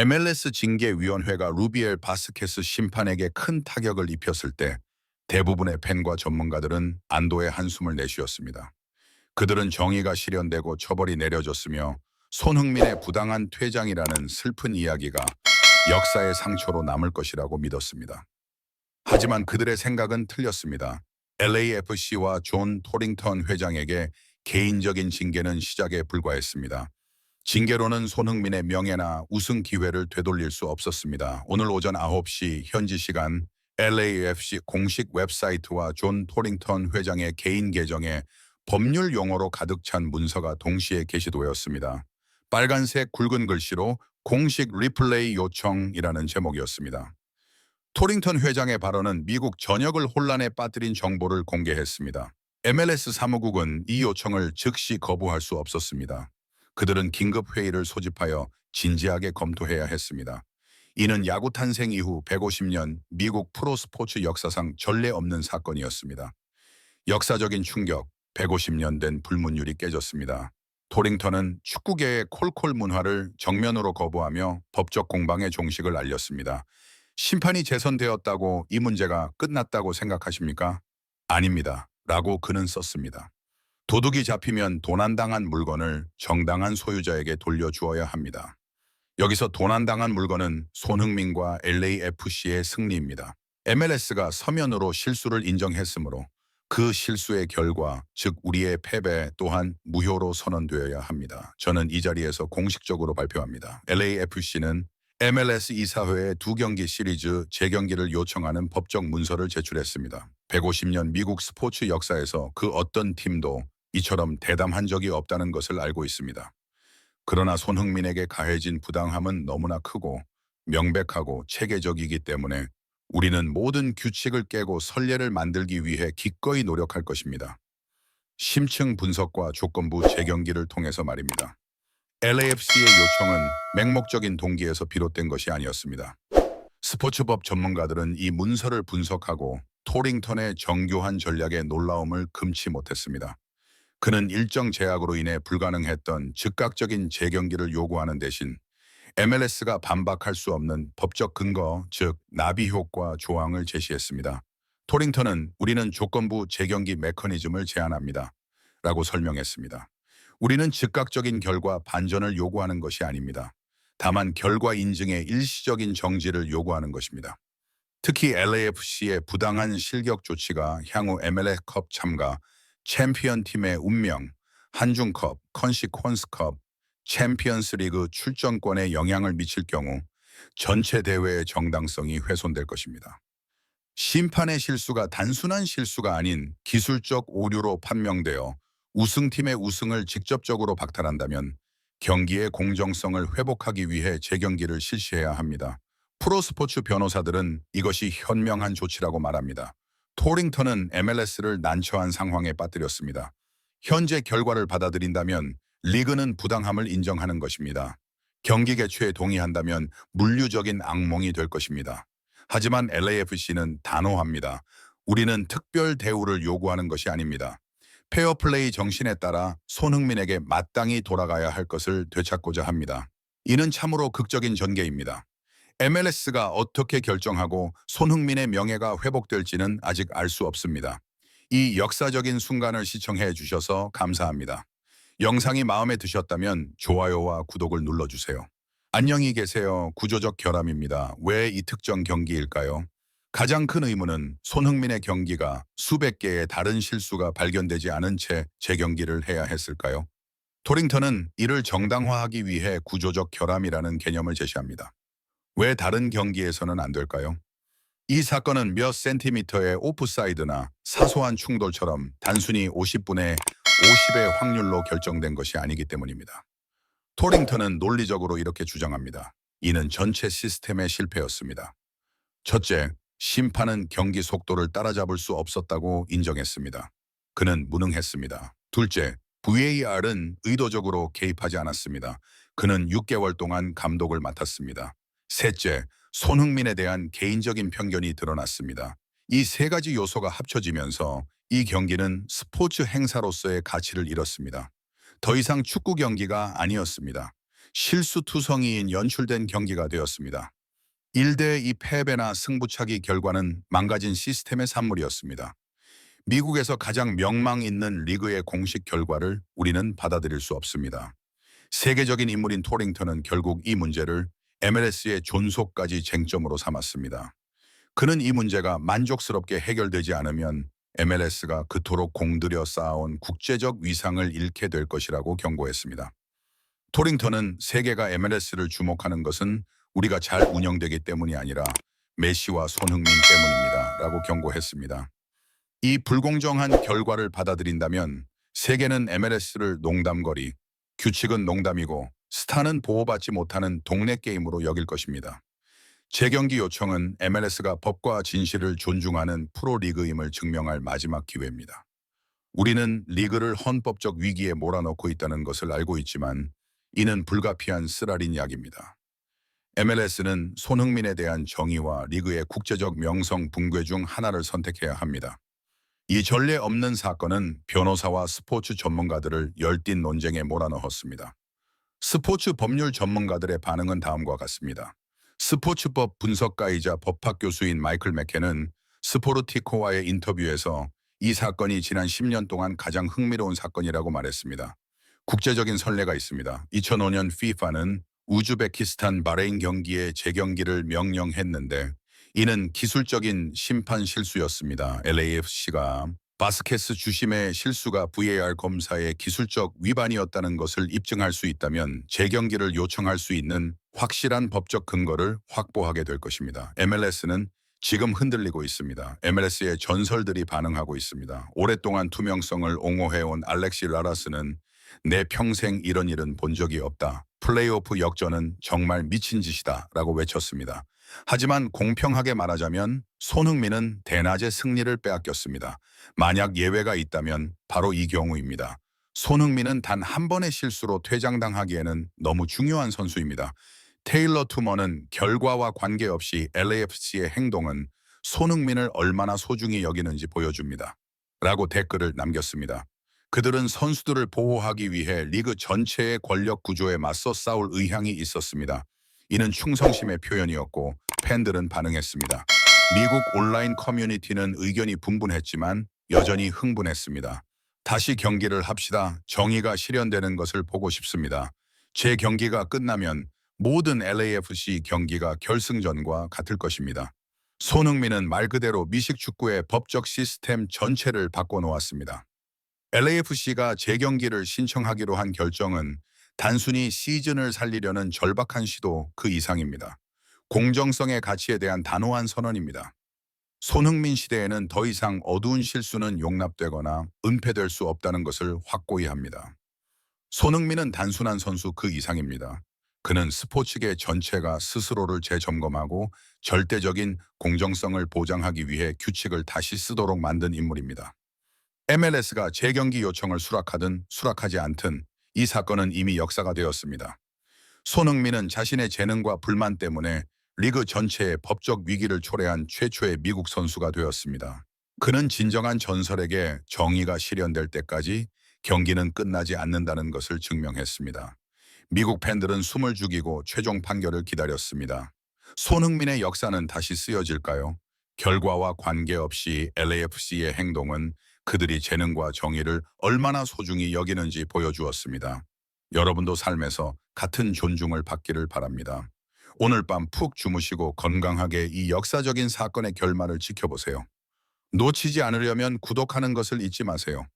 MLS 징계위원회가 루비엘 바스케스 심판에게 큰 타격을 입혔을 때 대부분의 팬과 전문가들은 안도의 한숨을 내쉬었습니다. 그들은 정의가 실현되고 처벌이 내려졌으며 손흥민의 부당한 퇴장이라는 슬픈 이야기가 역사의 상처로 남을 것이라고 믿었습니다. 하지만 그들의 생각은 틀렸습니다. LAFC와 존 토링턴 회장에게 개인적인 징계는 시작에 불과했습니다. 징계로는 손흥민의 명예나 우승 기회를 되돌릴 수 없었습니다. 오늘 오전 9시 현지 시간 LAFC 공식 웹사이트와 존 토링턴 회장의 개인 계정에 법률 용어로 가득 찬 문서가 동시에 게시되었습니다. 빨간색 굵은 글씨로 공식 리플레이 요청이라는 제목이었습니다. 토링턴 회장의 발언은 미국 전역을 혼란에 빠뜨린 정보를 공개했습니다. MLS 사무국은 이 요청을 즉시 거부할 수 없었습니다. 그들은 긴급 회의를 소집하여 진지하게 검토해야 했습니다. 이는 야구 탄생 이후 150년 미국 프로스포츠 역사상 전례 없는 사건이었습니다. 역사적인 충격, 150년 된 불문율이 깨졌습니다. 토링턴은 축구계의 콜콜 문화를 정면으로 거부하며 법적 공방의 종식을 알렸습니다. 심판이 재선되었다고 이 문제가 끝났다고 생각하십니까? 아닙니다. 라고 그는 썼습니다. 도둑이 잡히면 도난당한 물건을 정당한 소유자에게 돌려주어야 합니다. 여기서 도난당한 물건은 손흥민과 LAFC의 승리입니다. MLS가 서면으로 실수를 인정했으므로 그 실수의 결과, 즉 우리의 패배 또한 무효로 선언되어야 합니다. 저는 이 자리에서 공식적으로 발표합니다. LAFC는 MLS 이사회에 2경기 시리즈 재경기를 요청하는 법적 문서를 제출했습니다. 150년 미국 스포츠 역사에서 그 어떤 팀도 이처럼 대담한 적이 없다는 것을 알고 있습니다. 그러나 손흥민에게 가해진 부당함은 너무나 크고 명백하고 체계적이기 때문에 우리는 모든 규칙을 깨고 선례를 만들기 위해 기꺼이 노력할 것입니다. 심층 분석과 조건부 재경기를 통해서 말입니다. LAFC의 요청은 맹목적인 동기에서 비롯된 것이 아니었습니다. 스포츠법 전문가들은 이 문서를 분석하고 토링턴의 정교한 전략의 놀라움을 금치 못했습니다. 그는 일정 제약으로 인해 불가능했던 즉각적인 재경기를 요구하는 대신 MLS가 반박할 수 없는 법적 근거, 즉 나비 효과 조항을 제시했습니다. 토링턴은 우리는 조건부 재경기 메커니즘을 제안합니다. 라고 설명했습니다. 우리는 즉각적인 결과 반전을 요구하는 것이 아닙니다. 다만 결과 인증의 일시적인 정지를 요구하는 것입니다. 특히 LAFC의 부당한 실격 조치가 향후 MLS컵 참가, 챔피언 팀의 운명, 한중컵, 컨시퀀스컵, 챔피언스 리그 출전권에 영향을 미칠 경우 전체 대회의 정당성이 훼손될 것입니다. 심판의 실수가 단순한 실수가 아닌 기술적 오류로 판명되어 우승팀의 우승을 직접적으로 박탈한다면 경기의 공정성을 회복하기 위해 재경기를 실시해야 합니다. 프로스포츠 변호사들은 이것이 현명한 조치라고 말합니다. 토링턴은 MLS를 난처한 상황에 빠뜨렸습니다. 현재 결과를 받아들인다면 리그는 부당함을 인정하는 것입니다. 경기 개최에 동의한다면 물리적인 악몽이 될 것입니다. 하지만 LAFC는 단호합니다. 우리는 특별 대우를 요구하는 것이 아닙니다. 페어플레이 정신에 따라 손흥민에게 마땅히 돌아가야 할 것을 되찾고자 합니다. 이는 참으로 극적인 전개입니다. MLS가 어떻게 결정하고 손흥민의 명예가 회복될지는 아직 알 수 없습니다. 이 역사적인 순간을 시청해 주셔서 감사합니다. 영상이 마음에 드셨다면 좋아요와 구독을 눌러주세요. 안녕히 계세요. 구조적 결함입니다. 왜 이 특정 경기일까요? 가장 큰 의문은 손흥민의 경기가 수백 개의 다른 실수가 발견되지 않은 채 재경기를 해야 했을까요? 토링턴은 이를 정당화하기 위해 구조적 결함이라는 개념을 제시합니다. 왜 다른 경기에서는 안 될까요? 이 사건은 몇 센티미터의 오프사이드나 사소한 충돌처럼 단순히 50분의 50의 확률로 결정된 것이 아니기 때문입니다. 토링턴은 논리적으로 이렇게 주장합니다. 이는 전체 시스템의 실패였습니다. 첫째, 심판은 경기 속도를 따라잡을 수 없었다고 인정했습니다. 그는 무능했습니다. 둘째, VAR은 의도적으로 개입하지 않았습니다. 그는 6개월 동안 감독을 맡았습니다. 셋째, 손흥민에 대한 개인적인 편견이 드러났습니다. 이 세 가지 요소가 합쳐지면서 이 경기는 스포츠 행사로서의 가치를 잃었습니다. 더 이상 축구 경기가 아니었습니다. 실수투성이인 연출된 경기가 되었습니다. 1대2 패배나 승부차기 결과는 망가진 시스템의 산물이었습니다. 미국에서 가장 명망 있는 리그의 공식 결과를 우리는 받아들일 수 없습니다. 세계적인 인물인 토링턴은 결국 이 문제를 MLS의 존속까지 쟁점으로 삼았습니다. 그는 이 문제가 만족스럽게 해결되지 않으면 MLS가 그토록 공들여 쌓아온 국제적 위상을 잃게 될 것이라고 경고했습니다. 토링턴은 세계가 MLS를 주목하는 것은 우리가 잘 운영되기 때문이 아니라 메시와 손흥민 때문입니다. 라고 경고했습니다. 이 불공정한 결과를 받아들인다면 세계는 MLS를 농담거리, 규칙은 농담이고 스타는 보호받지 못하는 동네 게임으로 여길 것입니다. 재경기 요청은 MLS가 법과 진실을 존중하는 프로리그임을 증명할 마지막 기회입니다. 우리는 리그를 헌법적 위기에 몰아넣고 있다는 것을 알고 있지만 이는 불가피한 쓰라린 약입니다. MLS는 손흥민에 대한 정의와 리그의 국제적 명성 붕괴 중 하나를 선택해야 합니다. 이 전례 없는 사건은 변호사와 스포츠 전문가들을 열띤 논쟁에 몰아넣었습니다. 스포츠 법률 전문가들의 반응은 다음과 같습니다. 스포츠법 분석가이자 법학 교수인 마이클 맥켄은 스포르티코와의 인터뷰에서 이 사건이 지난 10년 동안 가장 흥미로운 사건이라고 말했습니다. 국제적인 선례가 있습니다. 2005년 FIFA는 우즈베키스탄 바레인 경기의 재경기를 명령했는데 이는 기술적인 심판 실수였습니다. LAFC가 바스케스 주심의 실수가 VAR 검사의 기술적 위반이었다는 것을 입증할 수 있다면 재경기를 요청할 수 있는 확실한 법적 근거를 확보하게 될 것입니다. MLS는 지금 흔들리고 있습니다. MLS의 전설들이 반응하고 있습니다. 오랫동안 투명성을 옹호해온 알렉시 라라스는 내 평생 이런 일은 본 적이 없다. 플레이오프 역전은 정말 미친 짓이다 라고 외쳤습니다. 하지만 공평하게 말하자면 손흥민은 대낮에 승리를 빼앗겼습니다. 만약 예외가 있다면 바로 이 경우입니다. 손흥민은 단 한 번의 실수로 퇴장당하기에는 너무 중요한 선수입니다. 테일러 투머는 결과와 관계없이 LAFC의 행동은 손흥민을 얼마나 소중히 여기는지 보여줍니다. 라고 댓글을 남겼습니다. 그들은 선수들을 보호하기 위해 리그 전체의 권력 구조에 맞서 싸울 의향이 있었습니다. 이는 충성심의 표현이었고 팬들은 반응했습니다. 미국 온라인 커뮤니티는 의견이 분분했지만 여전히 흥분했습니다. 다시 경기를 합시다. 정의가 실현되는 것을 보고 싶습니다. 제 경기가 끝나면 모든 LAFC 경기가 결승전과 같을 것입니다. 손흥민은 말 그대로 미식축구의 법적 시스템 전체를 바꿔놓았습니다. LAFC가 재경기를 신청하기로 한 결정은 단순히 시즌을 살리려는 절박한 시도 그 이상입니다. 공정성의 가치에 대한 단호한 선언입니다. 손흥민 시대에는 더 이상 어두운 실수는 용납되거나 은폐될 수 없다는 것을 확고히 합니다. 손흥민은 단순한 선수 그 이상입니다. 그는 스포츠계 전체가 스스로를 재점검하고 절대적인 공정성을 보장하기 위해 규칙을 다시 쓰도록 만든 인물입니다. MLS가 재경기 요청을 수락하든 수락하지 않든 이 사건은 이미 역사가 되었습니다. 손흥민은 자신의 재능과 불만 때문에 리그 전체의 법적 위기를 초래한 최초의 미국 선수가 되었습니다. 그는 진정한 전설에게 정의가 실현될 때까지 경기는 끝나지 않는다는 것을 증명했습니다. 미국 팬들은 숨을 죽이고 최종 판결을 기다렸습니다. 손흥민의 역사는 다시 쓰여질까요? 결과와 관계없이 LAFC의 행동은 그들이 재능과 정의를 얼마나 소중히 여기는지 보여주었습니다. 여러분도 삶에서 같은 존중을 받기를 바랍니다. 오늘 밤 푹 주무시고 건강하게 이 역사적인 사건의 결말을 지켜보세요. 놓치지 않으려면 구독하는 것을 잊지 마세요.